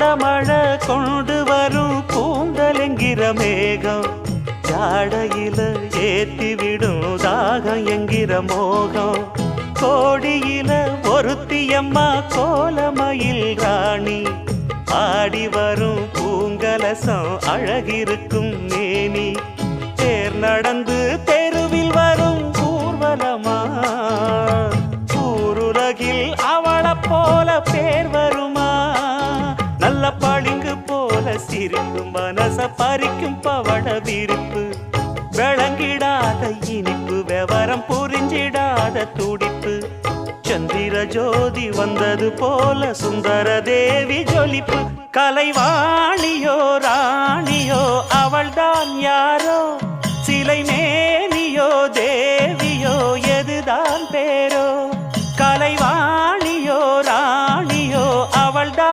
கோடமழை கொண்டு வரும் கூந்தலெங்கிற மேகம் ஜாடையில ஏத்திவிடும் தாகம் என்கிற மோகம் கோடியில ஒருத்தியம்மா கோலமயில் ராணி ஆடி வரும் பூங்கலசம் அழகிருக்கும் மேனி தேர் நடந்து தெருவில் வரும் ஊர்வலமா ஊருலகில் அவளை போல பேர் வருமா நல்ல பளிங்கு போல சிரிக்கும் மனச பறிக்கும் பவள விரிப்பு விளங்கிடாத இனிப்பு விவரம் புரிஞ்சிடாத துடிப்பு சந்திர ஜோதி வந்தது போல சுந்தர தேவி ஜொலிப்பு கலைவாணியோ ராணியோ அவள்தான் யாரோ சிலை மே